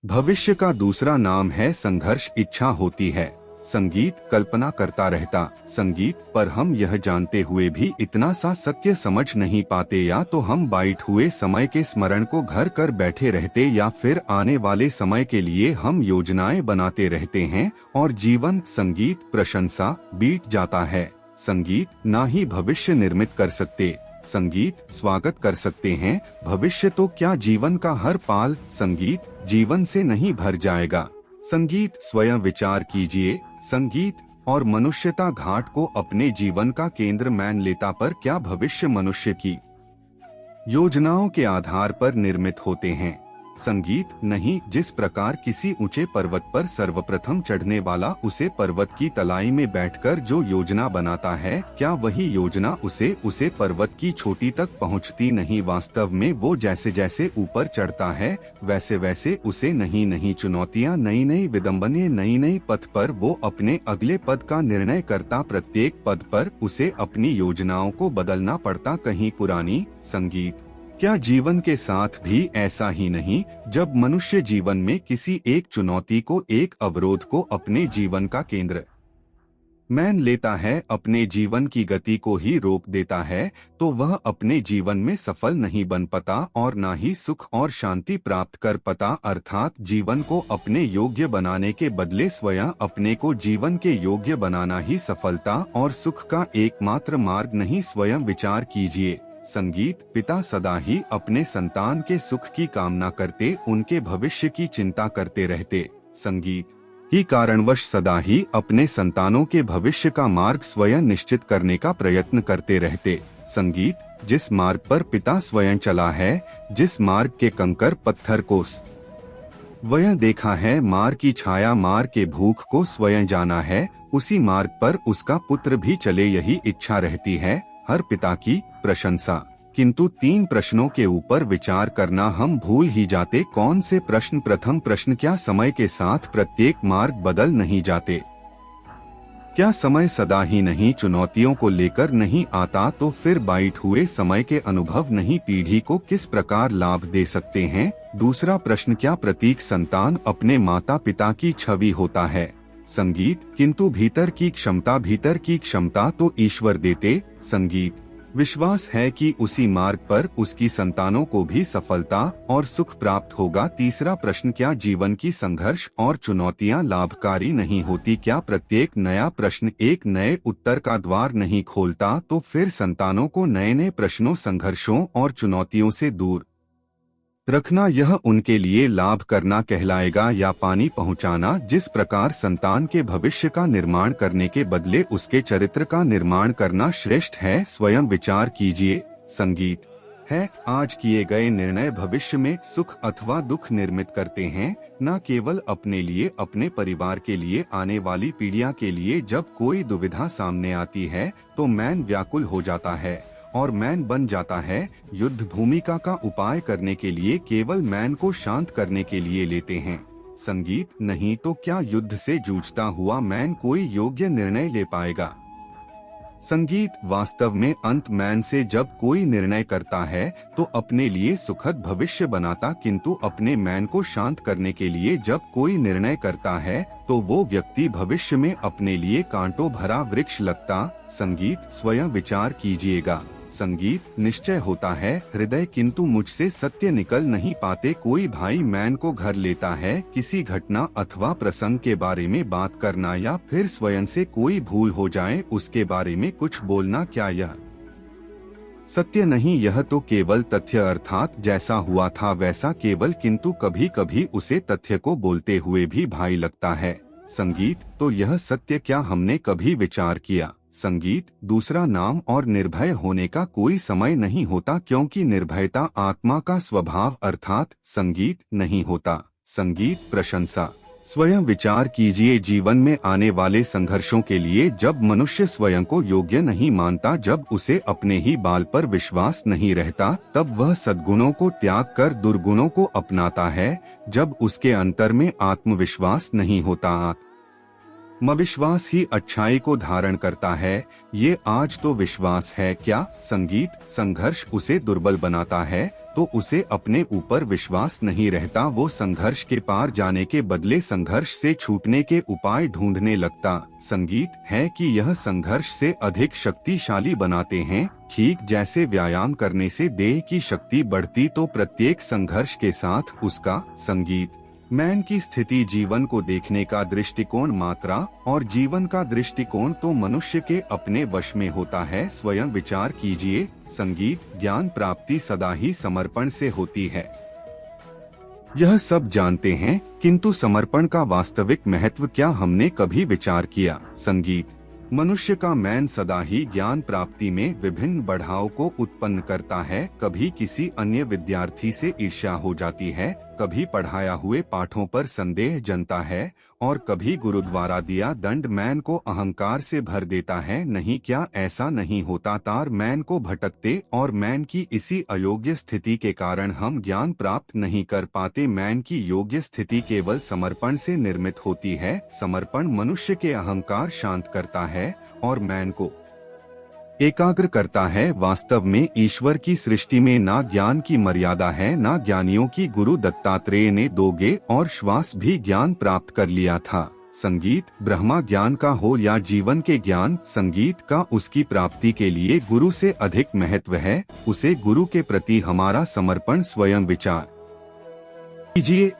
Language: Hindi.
भविष्य का दूसरा नाम है संघर्ष। इच्छा होती है संगीत, कल्पना करता रहता संगीत, पर हम यह जानते हुए भी इतना सा सत्य समझ नहीं पाते, या तो हम बाइट हुए समय के स्मरण को घर कर बैठे रहते, या फिर आने वाले समय के लिए हम योजनाएं बनाते रहते हैं और जीवन संगीत प्रशंसा बीत जाता है। संगीत ना ही भविष्य निर्मित कर सकते, संगीत स्वागत कर सकते हैं। भविष्य तो क्या, जीवन का हर पाल संगीत जीवन से नहीं भर जाएगा। संगीत स्वयं विचार कीजिए, संगीत और मनुष्यता घाट को अपने जीवन का केंद्र मान लेता, पर क्या भविष्य मनुष्य की योजनाओं के आधार पर निर्मित होते हैं? संगीत नहीं। जिस प्रकार किसी ऊंचे पर्वत पर सर्वप्रथम चढ़ने वाला उसे पर्वत की तलाई में बैठकर जो योजना बनाता है, क्या वही योजना उसे पर्वत की चोटी तक पहुंचती नहीं? वास्तव में वो जैसे जैसे ऊपर चढ़ता है वैसे वैसे उसे नई चुनौतियां, नई विडंबनें, नई पथ पर वो अपने अगले पद का निर्णय करता। प्रत्येक पद पर उसे अपनी योजनाओं को बदलना पड़ता, कहीं पुरानी। संगीत क्या जीवन के साथ भी ऐसा ही नहीं? जब मनुष्य जीवन में किसी एक चुनौती को, एक अवरोध को अपने जीवन का केंद्र मान लेता है, अपने जीवन की गति को ही रोक देता है, तो वह अपने जीवन में सफल नहीं बन पाता और ना ही सुख और शांति प्राप्त कर पाता। अर्थात जीवन को अपने योग्य बनाने के बदले स्वयं अपने को जीवन के योग्य बनाना ही सफलता और सुख का एकमात्र मार्ग नहीं। स्वयं विचार कीजिए। संगीत पिता सदा ही अपने संतान के सुख की कामना करते, उनके भविष्य की चिंता करते रहते। संगीत ही कारणवश सदा ही अपने संतानों के भविष्य का मार्ग स्वयं निश्चित करने का प्रयत्न करते रहते। संगीत जिस मार्ग पर पिता स्वयं चला है, जिस मार्ग के कंकर पत्थर को वह देखा है, मार्ग की छाया, मार्ग के भूख को स्वयं जाना है, उसी मार्ग पर उसका पुत्र भी चले, यही इच्छा रहती है हर पिता की प्रशंसा। किंतु 3 प्रश्नों के ऊपर विचार करना हम भूल ही जाते। कौन से प्रश्न? प्रथम प्रश्न, क्या समय के साथ प्रत्येक मार्ग बदल नहीं जाते? क्या समय सदा ही नहीं चुनौतियों को लेकर नहीं आता? तो फिर बाइट हुए समय के अनुभव नहीं पीढ़ी को किस प्रकार लाभ दे सकते हैं? दूसरा प्रश्न, क्या प्रत्येक संतान अपने माता पिता की छवि होता है? संगीत किंतु भीतर की क्षमता तो ईश्वर देते। संगीत विश्वास है कि उसी मार्ग पर उसकी संतानों को भी सफलता और सुख प्राप्त होगा। तीसरा प्रश्न, क्या जीवन की संघर्ष और चुनौतियां लाभकारी नहीं होती? क्या प्रत्येक नया प्रश्न एक नए उत्तर का द्वार नहीं खोलता? तो फिर संतानों को नए प्रश्नों, संघर्षों और चुनौतियों से दूर रखना, यह उनके लिए लाभ करना कहलाएगा या पानी पहुंचाना? जिस प्रकार संतान के भविष्य का निर्माण करने के बदले उसके चरित्र का निर्माण करना श्रेष्ठ है। स्वयं विचार कीजिए। संगीत है आज किए गए निर्णय भविष्य में सुख अथवा दुख निर्मित करते हैं, न केवल अपने लिए, अपने परिवार के लिए, आने वाली पीढ़ियां के लिए। जब कोई दुविधा सामने आती है तो मन व्याकुल हो जाता है और मैन बन जाता है। युद्ध भूमिका का उपाय करने के लिए केवल मैन को शांत करने के लिए लेते हैं। संगीत नहीं तो क्या युद्ध से जूझता हुआ मैन कोई योग्य निर्णय ले पाएगा? संगीत वास्तव में अंत मैन से जब कोई निर्णय करता है तो अपने लिए सुखद भविष्य बनाता, किंतु अपने मैन को शांत करने के लिए जब कोई निर्णय करता है तो वो व्यक्ति भविष्य में अपने लिए कांटों भरा वृक्ष लगता। संगीत स्वयं विचार कीजिएगा। संगीत निश्चय होता है हृदय, किंतु मुझसे सत्य निकल नहीं पाते। कोई भाई मैन को घर लेता है, किसी घटना अथवा प्रसंग के बारे में बात करना या फिर स्वयं से कोई भूल हो जाए उसके बारे में कुछ बोलना, क्या यह सत्य नहीं? यह तो केवल तथ्य, अर्थात जैसा हुआ था वैसा केवल, किंतु कभी कभी उसे तथ्य को बोलते हुए भी भाई लगता है। संगीत तो यह सत्य क्या हमने कभी विचार किया? संगीत दूसरा नाम और निर्भय होने का कोई समय नहीं होता, क्योंकि निर्भयता आत्मा का स्वभाव अर्थात संगीत नहीं होता। संगीत प्रशंसा स्वयं विचार कीजिए। जीवन में आने वाले संघर्षों के लिए जब मनुष्य स्वयं को योग्य नहीं मानता, जब उसे अपने ही बाल पर विश्वास नहीं रहता, तब वह सद्गुणों को त्याग कर दुर्गुणों को अपनाता है। जब उसके अंतर में आत्मविश्वास नहीं होता, विश्वास ही अच्छाई को धारण करता है, ये आज तो विश्वास है क्या? संगीत संघर्ष उसे दुर्बल बनाता है, तो उसे अपने ऊपर विश्वास नहीं रहता। वो संघर्ष के पार जाने के बदले संघर्ष से छूटने के उपाय ढूंढने लगता। संगीत है कि यह संघर्ष से अधिक शक्तिशाली बनाते हैं। ठीक जैसे व्यायाम करने से देह की शक्ति बढ़ती, तो प्रत्येक संघर्ष के साथ उसका संगीत मैन की स्थिति, जीवन को देखने का दृष्टिकोण, मात्रा और जीवन का दृष्टिकोण तो मनुष्य के अपने वश में होता है। स्वयं विचार कीजिए, संगीत ज्ञान प्राप्ति सदा ही समर्पण से होती है। यह सब जानते हैं, किंतु समर्पण का वास्तविक महत्व क्या हमने कभी विचार किया? संगीत मनुष्य का मैन सदा ही ज्ञान प्राप्ति में विभिन्न बढ़ाव को उत्पन्न करता है। कभी किसी अन्य विद्यार्थी से ईर्ष्या हो जाती है, कभी पढ़ाया हुए पाठों पर संदेह जनता है, और कभी गुरु द्वारा दिया दंड मैन को अहंकार से भर देता है। नहीं, क्या ऐसा नहीं होता? तार मैन को भटकते और मैन की इसी अयोग्य स्थिति के कारण हम ज्ञान प्राप्त नहीं कर पाते। मैन की योग्य स्थिति केवल समर्पण से निर्मित होती है। समर्पण मनुष्य के अहंकार शांत करता है और मैन को एकाग्र करता है। वास्तव में ईश्वर की सृष्टि में ना ज्ञान की मर्यादा है, ना ज्ञानियों की। गुरु दत्तात्रेय ने 2 गे और श्वास भी ज्ञान प्राप्त कर लिया था। संगीत ब्रह्मा ज्ञान का हो या जीवन के ज्ञान, संगीत का उसकी प्राप्ति के लिए गुरु से अधिक महत्व है। उसे गुरु के प्रति हमारा समर्पण स्वयं विचार कीजिए।